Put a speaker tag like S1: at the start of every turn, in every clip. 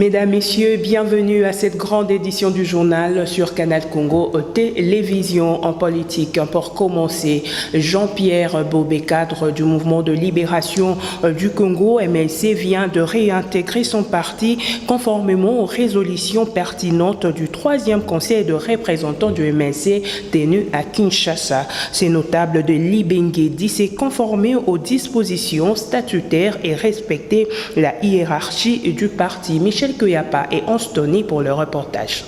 S1: Mesdames, Messieurs, bienvenue à cette grande édition du journal sur Canal Congo Télévision en politique. Pour commencer, Jean-Pierre Bobé, cadre du mouvement de libération du Congo, MLC, vient de réintégrer son parti conformément aux résolutions pertinentes du 3e conseil de représentants du MLC tenu à Kinshasa. Ces notables de Libenge dit s'est conformé aux dispositions statutaires et respecter la hiérarchie du parti. Michel Kuyapa et Anstoni pour le reportage.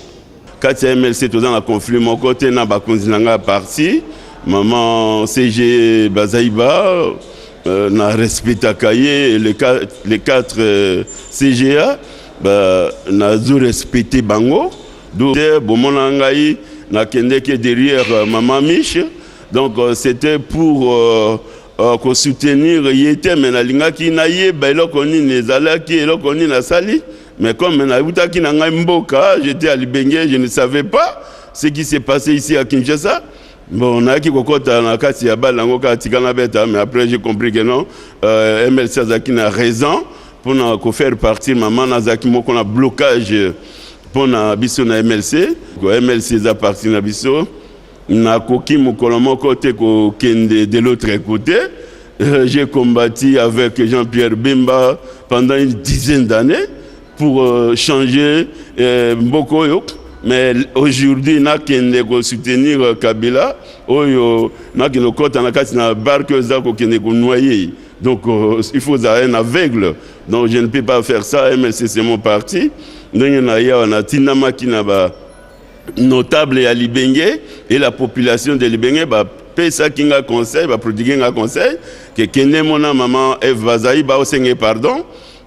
S2: Quand MLC est dans le conflit, mon côté n'a pas continué à parti. Maman CG Bazaïba n'a respecté cahier les quatre CGA n'a respecté Bango. Donc bon mon angaï n'a qu'un que derrière Maman Mich. Donc c'était pour soutenir Yété mais na linga ki na ye ba elokoni nezala ki elokoni na sali. Mais comme j'étais à Libenge, je ne savais pas ce qui s'est passé ici à Kinshasa. Bon, on a qui mais après j'ai compris que non, MLC Azaki a raison pour faire partir maman Nazaki qu'on a blocage pour na biso na MLC. MLC a parti na biso. Na koki mokolomo côté ko kende de l'autre côté. J'ai combattu avec Jean-Pierre Bemba pendant une dizaine d'années pour changer Mbokoyo. Mais aujourd'hui, nous avons soutenir Kabila. Nous avons barque noyé. Donc, il faut un aveugle. Donc, je ne peux pas faire ça. MLC, c'est mon parti. Nous avons Tinama qui n'a notable à Libenge et la population de Libenge. Pesa kinga conseil, prodiguer un conseil que kende mona maman Eve Bazaï ba osenge pardon,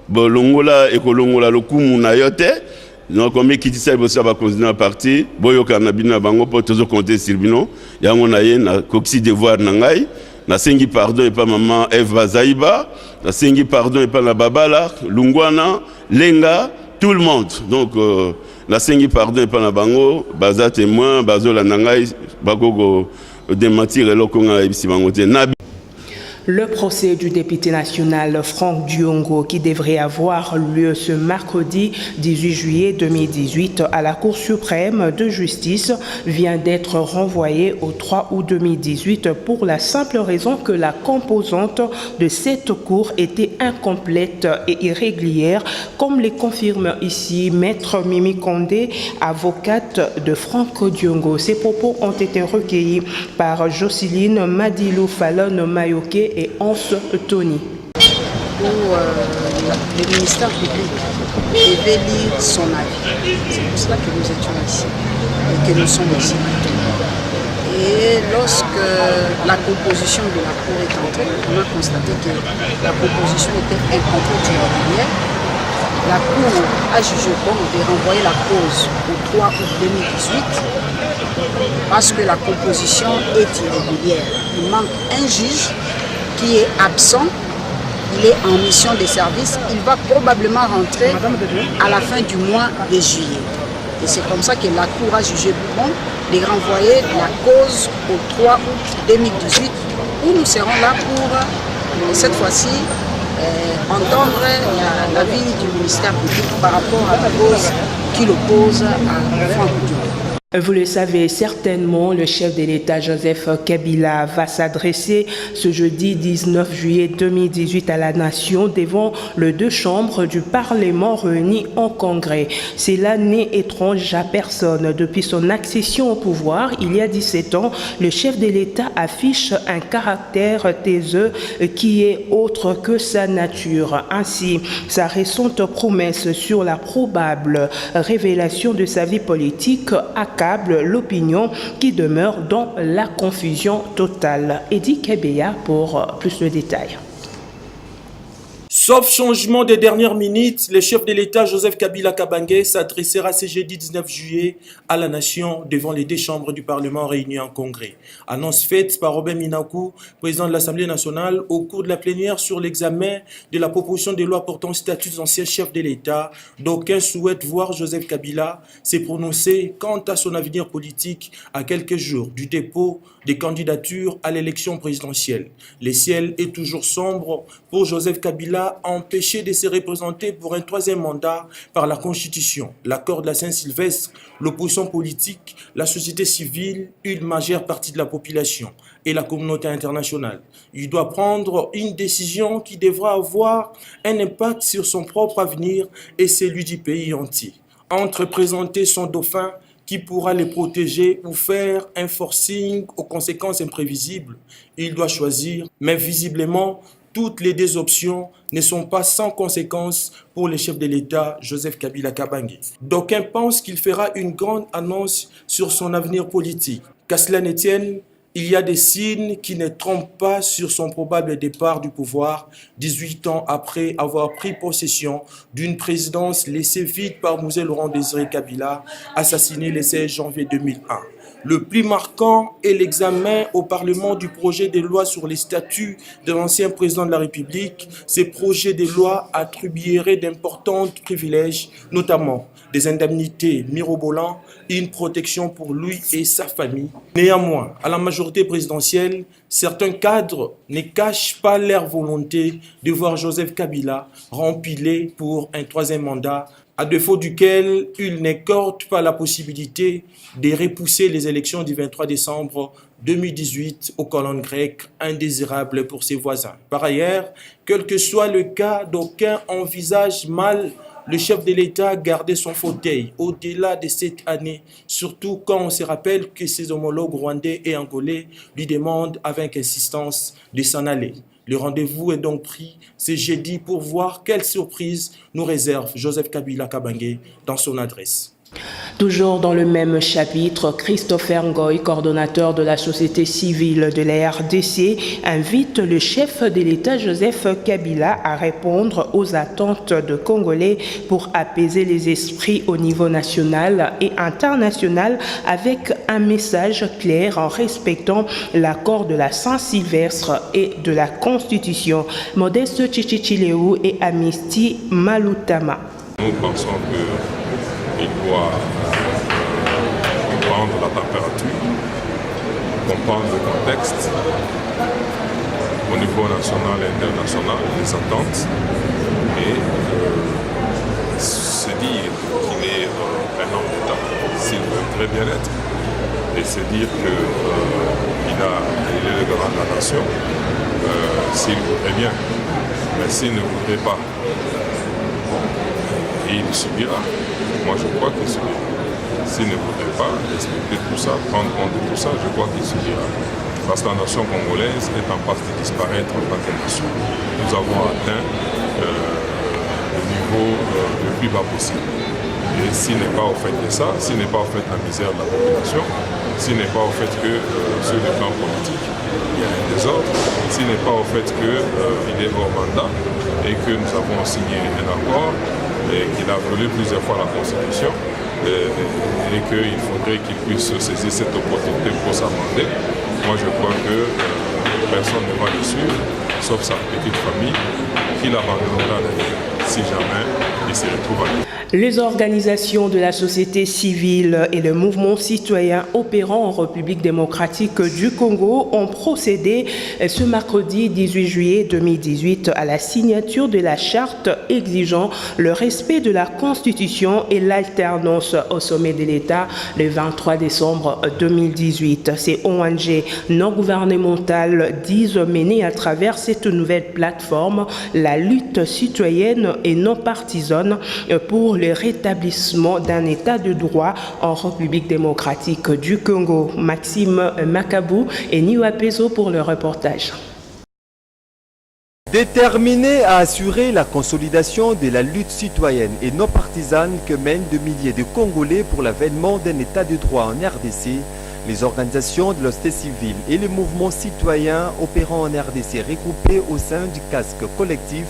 S2: bolongola et kolongola lokumu na yote. Donc comme qui dit ça va continuer à partir, boyo kanabina bango pour toujours compter sur bino. Yango na ye na koksi devoir na ngai, na sengi pardon et pas maman Eve Bazaï ba, na sengi pardon et pas la babala, lungwana, lenga, tout le monde. Donc na sengi pardon et pas na bango, baza témoin, bazola na ngai, bagogo démentir
S1: le procès du député national Franck Diongo qui devrait avoir lieu ce mercredi 18 juillet 2018 à la Cour suprême de justice vient d'être renvoyé au 3 août 2018 pour la simple raison que la composante de cette cour était incomplète et irrégulière, comme le confirme ici Maître Mimi Kondé, avocate de Franck Diongo. Ces propos ont été recueillis par Jocelyne Madilou Fallon Mayoké et Anse Tony.
S3: Où le ministère public devait lire son avis. C'est pour cela que nous étions ici et que nous sommes ici maintenant. Et lorsque la composition de la Cour est entrée, on a constaté que la composition était incomplète et irrégulière. La Cour a jugé bon de renvoyer la cause au 3 août 2018 parce que la composition est irrégulière. Il manque un juge qui est absent, il est en mission de service, il va probablement rentrer à la fin du mois de juillet. Et c'est comme ça que la Cour a jugé bon de renvoyer la cause au 3 août 2018, où nous serons là pour, cette fois-ci, entendre l'avis du ministère public par rapport à la cause qui l'oppose à Franck Diongo.
S1: Vous le savez certainement, le chef de l'État Joseph Kabila va s'adresser ce jeudi 19 juillet 2018 à la nation devant les deux chambres du Parlement réunies en congrès. Cela n'est étrange à personne. Depuis son accession au pouvoir, il y a 17 ans, le chef de l'État affiche un caractère taiseux qui est autre que sa nature. Ainsi, sa récente promesse sur la probable révélation de sa vie politique accable l'opinion qui demeure dans la confusion totale. Eddie Kebeya pour plus de détails.
S4: Sauf changement des dernières minutes, le chef de l'État Joseph Kabila Kabange s'adressera ce jeudi 19 juillet à la nation devant les deux chambres du Parlement réunies en congrès. Annonce faite par Robert Minakou, président de l'Assemblée nationale, au cours de la plénière sur l'examen de la proposition de loi portant statut d'ancien chef de l'État. D'aucuns souhaitent voir Joseph Kabila se prononcer quant à son avenir politique à quelques jours du dépôt des candidatures à l'élection présidentielle. Le ciel est toujours sombre pour Joseph Kabila Kabila empêché de se représenter pour un troisième mandat par la Constitution, l'accord de la Saint-Sylvestre, l'opposition politique, la société civile, une majeure partie de la population et la communauté internationale. Il doit prendre une décision qui devra avoir un impact sur son propre avenir et celui du pays entier. Entre présenter son dauphin qui pourra les protéger ou faire un forcing aux conséquences imprévisibles, il doit choisir, mais visiblement, toutes les deux options ne sont pas sans conséquences pour le chef de l'État, Joseph Kabila Kabange. D'aucuns pensent qu'il fera une grande annonce sur son avenir politique. Qu'à cela ne tienne, il y a des signes qui ne trompent pas sur son probable départ du pouvoir 18 ans après avoir pris possession d'une présidence laissée vide par Mzee Laurent Désiré Kabila, assassiné le 16 janvier 2001. Le plus marquant est l'examen au Parlement du projet de loi sur les statuts de l'ancien président de la République. Ces projets de loi attribueraient d'importants privilèges, notamment des indemnités mirobolantes et une protection pour lui et sa famille. Néanmoins, à la majorité présidentielle, certains cadres ne cachent pas leur volonté de voir Joseph Kabila rempilé pour un troisième mandat, à défaut duquel il n'accorde pas la possibilité de repousser les élections du 23 décembre 2018 aux colonnes grecques, indésirables pour ses voisins. Par ailleurs, quel que soit le cas, d'aucuns envisagent mal le chef de l'État garder son fauteuil au-delà de cette année, surtout quand on se rappelle que ses homologues rwandais et angolais lui demandent avec insistance de s'en aller. Le rendez-vous est donc pris ce jeudi pour voir quelle surprise nous réserve Joseph Kabila Kabange dans son adresse.
S1: Toujours dans le même chapitre, Christopher Ngoy, coordonnateur de la société civile de la RDC, invite le chef de l'État Joseph Kabila à répondre aux attentes de Congolais pour apaiser les esprits au niveau national et international avec un message clair en respectant l'accord de la Saint-Sylvestre et de la Constitution. Modeste Chichichileu et Amnesty Malutama.
S5: Nous pensons qu'il doit prendre la température, comprendre le contexte au niveau national et international, les attentes, et se dire qu'il est un homme d'État, s'il veut très bien être, et se dire qu'il est le garant de la nation, s'il voudrait bien. Mais s'il ne voudrait pas, il subira. Moi, je crois qu'il subira. S'il ne voudrait pas respecter tout ça, prendre compte de tout ça, je crois qu'il subira. Parce que la nation congolaise est en passe de disparaître en tant que nation. Nous avons atteint le niveau le plus bas possible. Et s'il n'est pas au fait de ça, s'il n'est pas au fait de la misère de la population, s'il n'est pas au fait que sur le plan politique, il y a un désordre, s'il n'est pas au fait qu'il est hors mandat et que nous avons signé un accord et qu'il a violé plusieurs fois la Constitution et qu'il faudrait qu'il puisse saisir cette opportunité pour s'amender. Moi, je crois que personne ne va le suivre, sauf sa petite famille, qui l'abandonnera si jamais il se retrouve à lui.
S1: Les organisations de la société civile et le mouvement citoyen opérant en République démocratique du Congo ont procédé ce mercredi 18 juillet 2018 à la signature de la charte exigeant le respect de la Constitution et l'alternance au sommet de l'État le 23 décembre 2018. Ces ONG non gouvernementales disent mener à travers cette nouvelle plateforme la lutte citoyenne et non partisane pour le rétablissement d'un état de droit en République démocratique du Congo. Maxime Makabou et Niwa Pezo pour le reportage.
S6: Déterminé à assurer la consolidation de la lutte citoyenne et non partisane que mènent de milliers de Congolais pour l'avènement d'un état de droit en RDC, les organisations de la société civile et les mouvements citoyens opérant en RDC regroupés au sein du casque collectif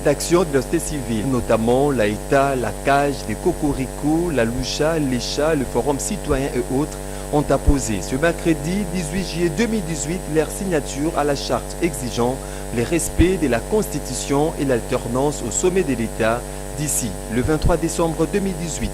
S6: d'action de la société civile, notamment l'AITA, la CAGE, les Cocorico, la Lucha, l'ECHA, le Forum citoyen et autres, ont apposé ce mercredi 18 juillet 2018 leur signature à la charte exigeant le respect de la Constitution et l'alternance au sommet de l'État d'ici le 23 décembre 2018.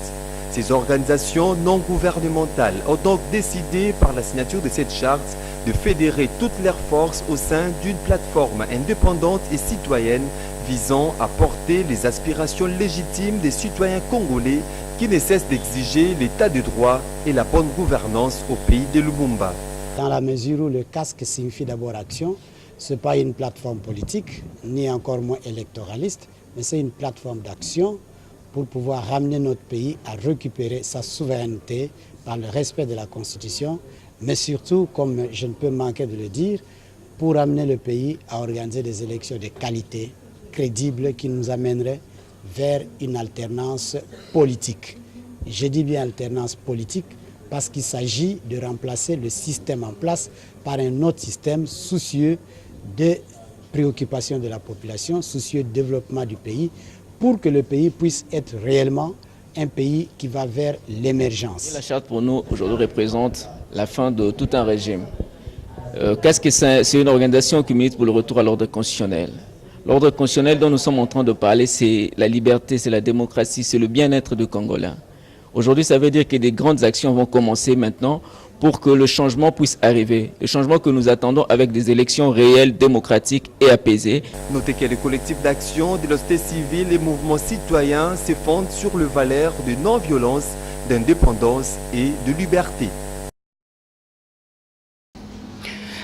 S6: Ces organisations non gouvernementales ont donc décidé par la signature de cette charte de fédérer toutes leurs forces au sein d'une plateforme indépendante et citoyenne visant à porter les aspirations légitimes des citoyens congolais qui ne cessent d'exiger l'état de droit et la bonne gouvernance au pays de Lumumba.
S7: Dans la mesure où le casque signifie d'abord action, ce n'est pas une plateforme politique, ni encore moins électoraliste, mais c'est une plateforme d'action pour pouvoir ramener notre pays à récupérer sa souveraineté par le respect de la Constitution, mais surtout, comme je ne peux manquer de le dire, pour amener le pays à organiser des élections de qualité, crédibles, qui nous amèneraient vers une alternance politique. Je dis bien alternance politique parce qu'il s'agit de remplacer le système en place par un autre système soucieux de préoccupation de la population, soucieux du développement du pays, pour que le pays puisse être réellement un pays qui va vers l'émergence.
S8: La charte pour nous aujourd'hui représente la fin de tout un régime. Qu'est-ce que c'est? Une organisation qui milite pour le retour à l'ordre constitutionnel. L'ordre constitutionnel dont nous sommes en train de parler, c'est la liberté, c'est la démocratie, c'est le bien-être du Congolais. Aujourd'hui, ça veut dire que des grandes actions vont commencer maintenant pour que le changement puisse arriver. Le changement que nous attendons avec des élections réelles, démocratiques et apaisées.
S6: Notez que les collectifs d'action de la société civile et mouvements citoyens se fondent sur le valeur de non-violence, d'indépendance et de liberté.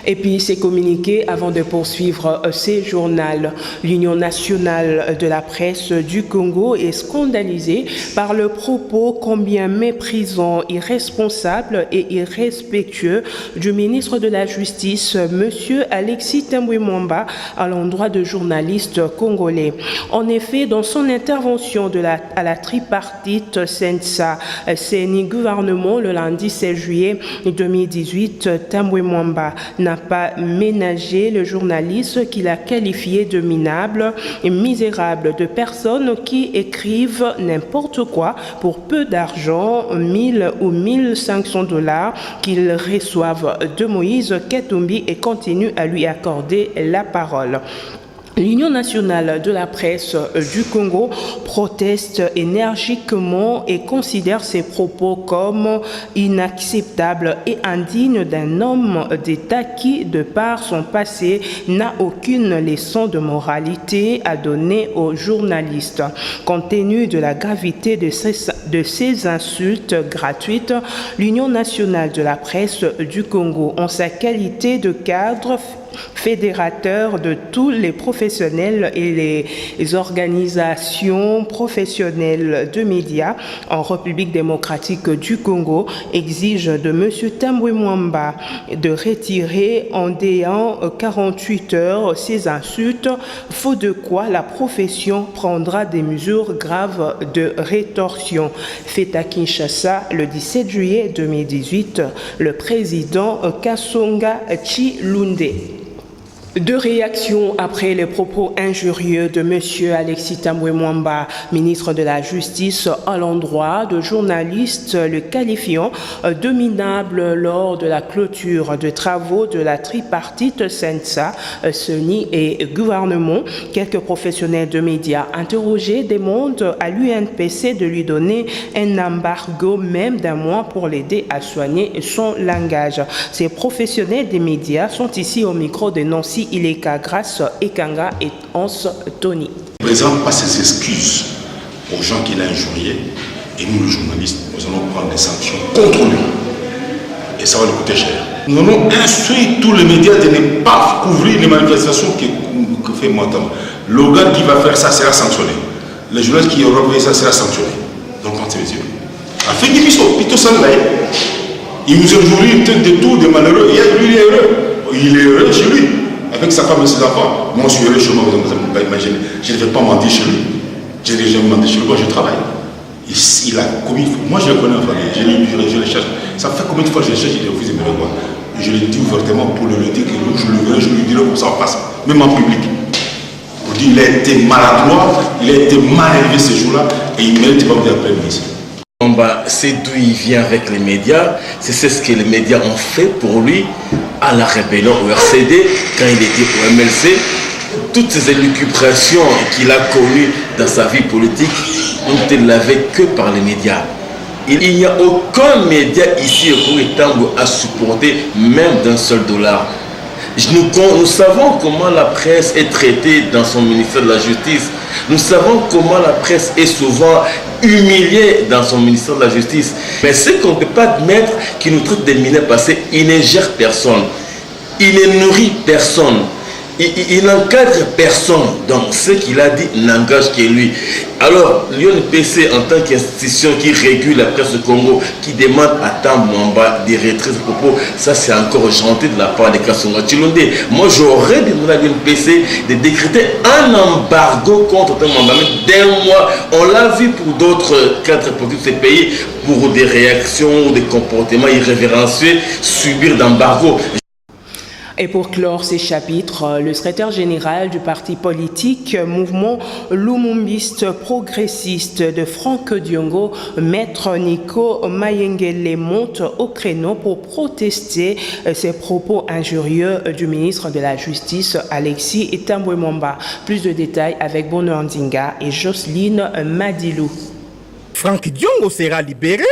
S1: Et puis c'est communiqué avant de poursuivre ces journaux. L'Union nationale de la presse du Congo est scandalisée par le propos combien méprisant, irresponsable et irrespectueux du ministre de la Justice, M. Alexis Thembwe Mwamba, à l'endroit de journalistes congolais. En effet, dans son intervention à la tripartite Sensa, CENI gouvernement le lundi 16 juillet 2018, Thembwe Mwamba n'a pas ménagé le journaliste qu'il a qualifié de minable et misérable, de personnes qui écrivent n'importe quoi pour peu d'argent, 1000 ou 1500 $, qu'ils reçoivent de Moïse Katumbi et continuent à lui accorder la parole. L'Union nationale de la presse du Congo proteste énergiquement et considère ces propos comme inacceptables et indignes d'un homme d'État qui, de par son passé, n'a aucune leçon de moralité à donner aux journalistes. Compte tenu de la gravité de ces insultes gratuites, l'Union nationale de la presse du Congo, en sa qualité de cadre fédérateur de tous les professionnels et les organisations professionnelles de médias en République démocratique du Congo, exige de M. Thembwe Mwamba de retirer en déant 48 heures ces insultes, faute de quoi la profession prendra des mesures graves de rétorsion. Fait à Kinshasa le 17 juillet 2018, le président Kasonga Chilunde. Deux réactions après les propos injurieux de M. Alexis Thembwe Mwamba, ministre de la Justice, à l'endroit de journalistes le qualifiant de minable lors de la clôture de travaux de la tripartite Sensa, CENI et gouvernement. Quelques professionnels de médias interrogés demandent à l'UNPC de lui donner un embargo même d'un mois pour l'aider à soigner son langage. Ces professionnels des médias sont ici au micro de Nancy Ileka, Grace Ekanga et Hans Tony.
S9: Il ne présente pas ses excuses aux gens qu'il a injuriés et nous, les journalistes, nous allons prendre des sanctions contre lui. Et ça va lui coûter cher. Nous allons instruire tous les médias de ne pas couvrir les manifestations que fait Mwamba. Le gars qui va faire ça sera sanctionné. Les journalistes qui auront fait ça sera sanctionné. Donc, pensez les yeux. A fait du plutôt ça là. Il nous injurie peut-être de tout, des malheureux. Et lui, il est heureux. Il est heureux chez lui. Avec sa femme et ses enfants. Moi, je suis heureux chez moi, vous ne pouvez pas imaginer. Je ne vais pas mentir chez lui. Je n'ai jamais menti chez lui, moi je travaille. Il a commis, moi je le connais, enfin, je le cherche. Ça fait combien de fois que je le cherche, il refuse de me revoir. Je le dis ouvertement pour le dire que je le verrai, je lui dirai comme ça en passe, même en public. Pour dire qu'il a été maladroit, il a été mal élevé ces jours-là et il ne mérite pas de la ministre.
S10: C'est d'où il vient avec les médias, c'est ce que les médias ont fait pour lui à la rébellion au RCD, quand il était au MLC. Toutes ces élucubrations qu'il a connues dans sa vie politique ont été lavées que par les médias. Il n'y a aucun média ici au Congo à supporter même d'un seul dollar. Nous savons comment la presse est traitée dans son ministère de la Justice. Nous savons comment la presse est souvent humiliée dans son ministère de la Justice. Mais ce qu'on ne peut pas admettre, qu'il nous traite des mineurs parce qu'il ne gère personne. Il ne nourrit personne. Il n'encadre personne. Donc ce qu'il a dit n'engage que lui. Alors l'UNPC en tant qu'institution qui régule la presse du Congo, qui demande à Tambouemba de retirer ses propos, ça c'est encore gentil de la part de Kasonga Tshilonde. Moi j'aurais demandé à l'UNPC de décréter un embargo contre Tambouemba. Mais d'un mois, on l'a vu pour d'autres cadres politiques de ces pays, pour des réactions ou des comportements irrévérencieux, subir d'embargo.
S1: Et pour clore ces chapitres, le secrétaire général du parti politique Mouvement Lumumbiste Progressiste de Franck Diongo, Maître Nico Mayengele, monte au créneau pour protester ces propos injurieux du ministre de la Justice Alexis Tambouemba. Plus de détails avec Bonheur Ndinga et Jocelyne Madilou.
S11: Franck Diongo sera libéré.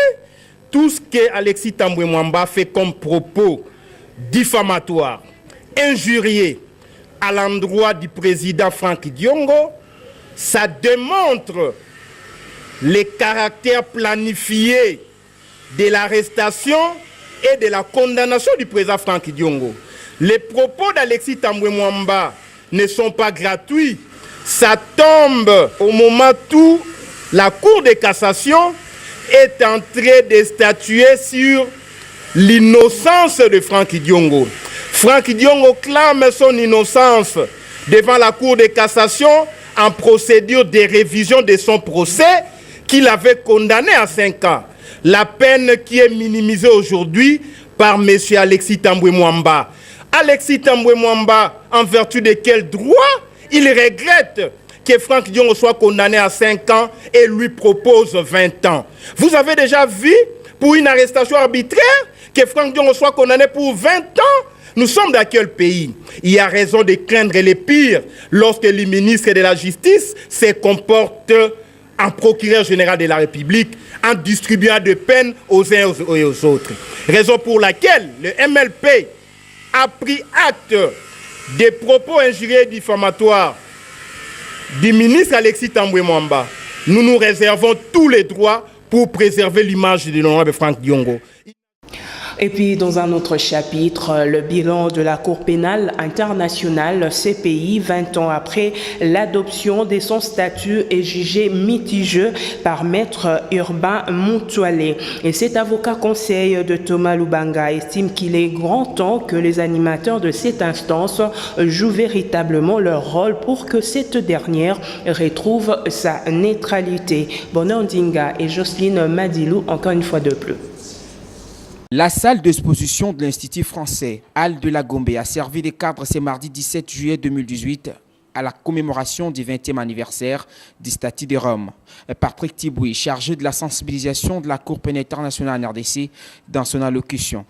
S11: Tout ce que Alexis Tambouemba fait comme propos diffamatoires, injurié à l'endroit du président Franck Diongo, ça démontre le caractère planifié de l'arrestation et de la condamnation du président Franck Diongo. Les propos d'Alexis Tambouemba ne sont pas gratuits. Ça tombe au moment où la Cour de cassation est en train de statuer sur l'innocence de Franck Diongo. Franck Diongo clame son innocence devant la Cour de cassation en procédure de révision de son procès qu'il avait condamné à 5 ans. La peine qui est minimisée aujourd'hui par M. Alexis Tambouemba. Alexis Tambouemba, en vertu de quel droit il regrette que Franck Diongo soit condamné à 5 ans et lui propose 20 ans. Vous avez déjà vu, pour une arrestation arbitraire, que Franck Diongo soit condamné pour 20 ans? Nous sommes dans quel pays? Il y a raison de craindre les pires lorsque le ministre de la Justice se comporte en procureur général de la République, en distribuant des peines aux uns et aux autres. Raison pour laquelle le MLP a pris acte des propos injurieux et diffamatoires du ministre Alexis Tambouemba. Nous nous réservons tous les droits pour préserver l'image de l'honorable Franck Diongo.
S1: Et puis, dans un autre chapitre, le bilan de la Cour pénale internationale CPI, 20 ans après l'adoption de son statut, est jugé mitigeux par Maître Urbain Moutoualé. Et cet avocat conseil de Thomas Lubanga estime qu'il est grand temps que les animateurs de cette instance jouent véritablement leur rôle pour que cette dernière retrouve sa neutralité. Bonheur Ndinga et Jocelyne Madilou, encore une fois de plus.
S12: La salle d'exposition de l'Institut français Al de la Gombe a servi de cadre ce mardi 17 juillet 2018 à la commémoration du 20e anniversaire du statut de Rome. Patrick Tiboui, chargé de la sensibilisation de la Cour pénale internationale en RDC, dans son allocution,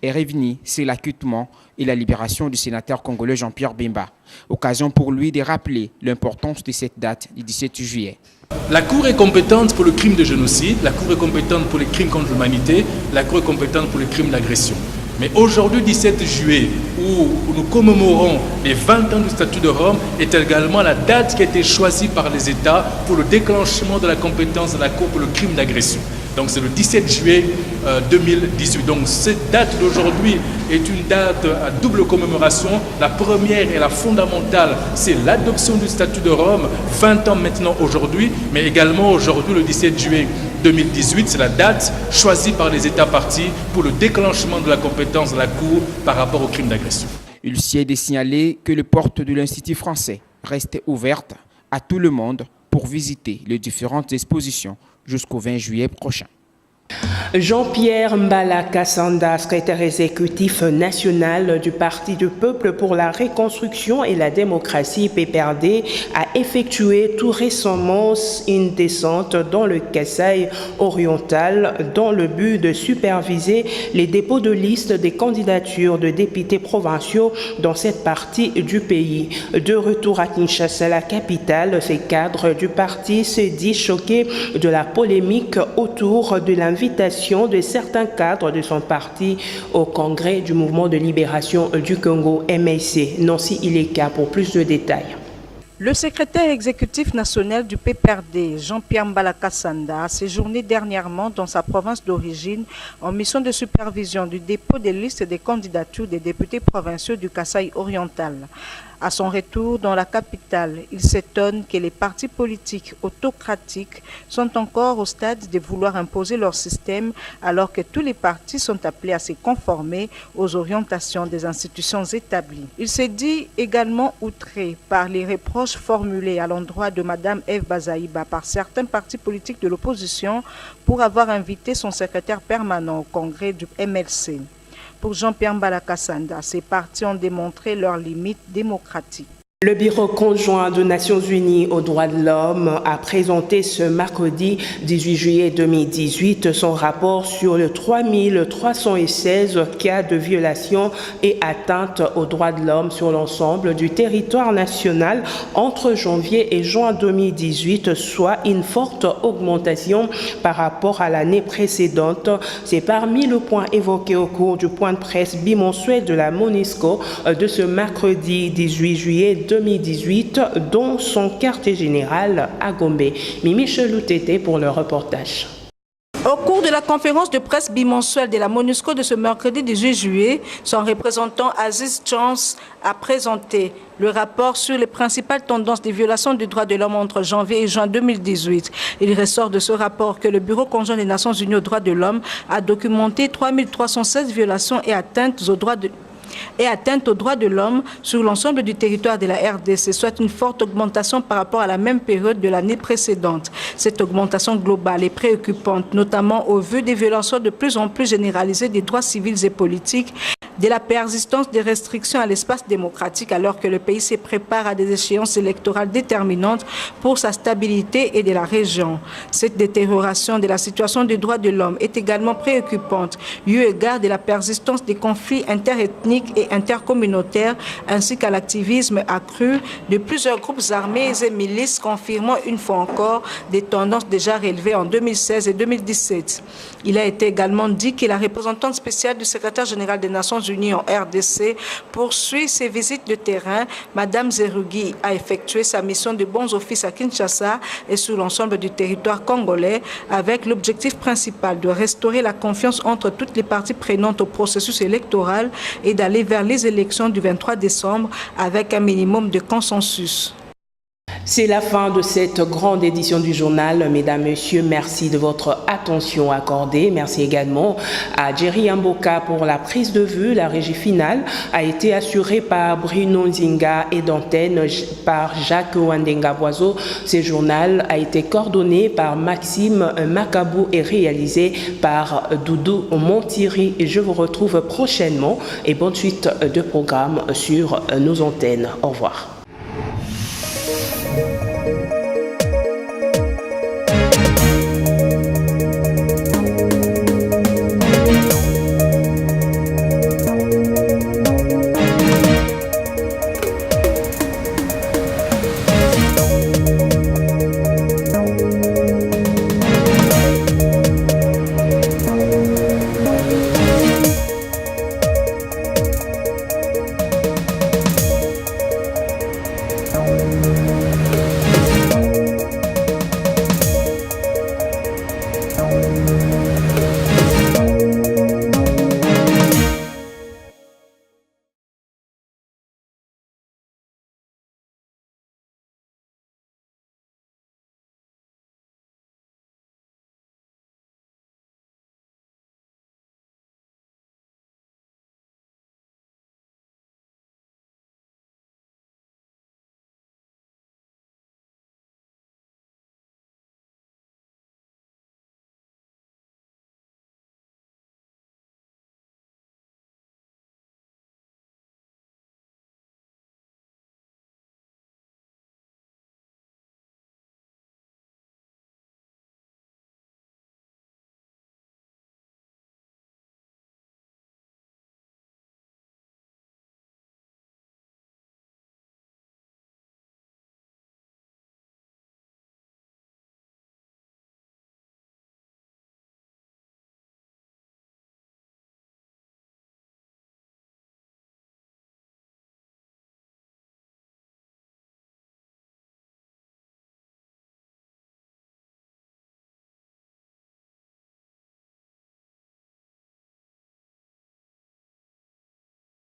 S12: est revenu sur l'acquittement et la libération du sénateur congolais Jean-Pierre Bemba. Occasion pour lui de rappeler l'importance de cette date du 17 juillet.
S13: La Cour est compétente pour le crime de génocide, la Cour est compétente pour les crimes contre l'humanité, la Cour est compétente pour les crimes d'agression. Mais aujourd'hui, 17 juillet, où nous commémorons les 20 ans du statut de Rome, est également la date qui a été choisie par les États pour le déclenchement de la compétence de la Cour pour le crime d'agression. Donc c'est le 17 juillet 2018. Donc cette date d'aujourd'hui est une date à double commémoration. La première et la fondamentale, c'est l'adoption du statut de Rome, 20 ans maintenant aujourd'hui, mais également aujourd'hui le 17 juillet 2018, c'est la date choisie par les États partis pour le déclenchement de la compétence de la Cour par rapport au crime d'agression.
S12: Il s'y est de signaler que les portes de l'Institut français restent ouvertes à tout le monde pour visiter les différentes expositions jusqu'au 20 juillet prochain.
S1: Jean-Pierre Mbala Kassanda, secrétaire exécutif national du Parti du Peuple pour la Reconstruction et la Démocratie PPRD, a effectué tout récemment une descente dans le Kasaï oriental dans le but de superviser les dépôts de listes des candidatures de députés provinciaux dans cette partie du pays. De retour à Kinshasa, la capitale, ces cadres du parti se dit choqués de la polémique autour de l'investiture l'invitation de certains cadres de son parti au congrès du mouvement de libération du Congo, MLC. Nancy Ileka pour plus de détails.
S14: Le secrétaire exécutif national du PPRD, Jean-Pierre Mbalakassanda, a séjourné dernièrement dans sa province d'origine en mission de supervision du dépôt des listes des candidatures des députés provinciaux du Kasaï oriental. À son retour dans la capitale, il s'étonne que les partis politiques autocratiques sont encore au stade de vouloir imposer leur système alors que tous les partis sont appelés à se conformer aux orientations des institutions établies. Il s'est dit également outré par les reproches formulés à l'endroit de Mme Eve Bazaïba par certains partis politiques de l'opposition pour avoir invité son secrétaire permanent au congrès du MLC. Pour Jean-Pierre Mbalakassanda, ces partis ont démontré leurs limites démocratiques.
S1: Le Bureau conjoint des Nations Unies aux droits de l'homme a présenté ce mercredi 18 juillet 2018 son rapport sur les 3316 cas de violation et atteinte aux droits de l'homme sur l'ensemble du territoire national entre janvier et juin 2018, soit une forte augmentation par rapport à l'année précédente. C'est parmi les points évoqués au cours du point de presse bimensuel de la MONUSCO de ce mercredi 18 juillet 2018, dont son quartier général à Gombe. Mimi Cheloutété pour le reportage.
S14: Au cours de la conférence de presse bimensuelle de la MONUSCO de ce mercredi 18 juillet, son représentant Aziz Chance a présenté le rapport sur les principales tendances des violations des droits de l'homme entre janvier et juin 2018. Il ressort de ce rapport que le Bureau conjoint des Nations Unies aux droits de l'homme a documenté 3316 violations et atteintes aux droits de l'homme sur l'ensemble du territoire de la RDC, soit une forte augmentation par rapport à la même période de l'année précédente. Cette augmentation globale est préoccupante, notamment au vu des violations de plus en plus généralisées des droits civils et politiques, de la persistance des restrictions à l'espace démocratique alors que le pays se prépare à des échéances électorales déterminantes pour sa stabilité et de la région. Cette détérioration de la situation des droits de l'homme est également préoccupante, eu égard de la persistance des conflits interethniques et intercommunautaires ainsi qu'à l'activisme accru de plusieurs groupes armés et milices, confirmant une fois encore des tendances déjà relevées en 2016 et 2017. Il a été également dit que la représentante spéciale du secrétaire général des Nations Unies en RDC poursuit ses visites de terrain. Madame Zerugui a effectué sa mission de bons offices à Kinshasa et sur l'ensemble du territoire congolais avec l'objectif principal de restaurer la confiance entre toutes les parties prenantes au processus électoral et d'aller vers les élections du 23 décembre avec un minimum de consensus.
S1: C'est la fin de cette grande édition du journal. Mesdames, Messieurs, merci de votre attention accordée. Merci également à Jerry Amboka pour la prise de vue. La régie finale a été assurée par Bruno Nzinga et d'antenne par Jacques Wandenga-Boiseau. Ce journal a été coordonné par Maxime Macabou et réalisé par Doudou Montiri. Et je vous retrouve prochainement et bonne suite de programmes sur nos antennes. Au revoir.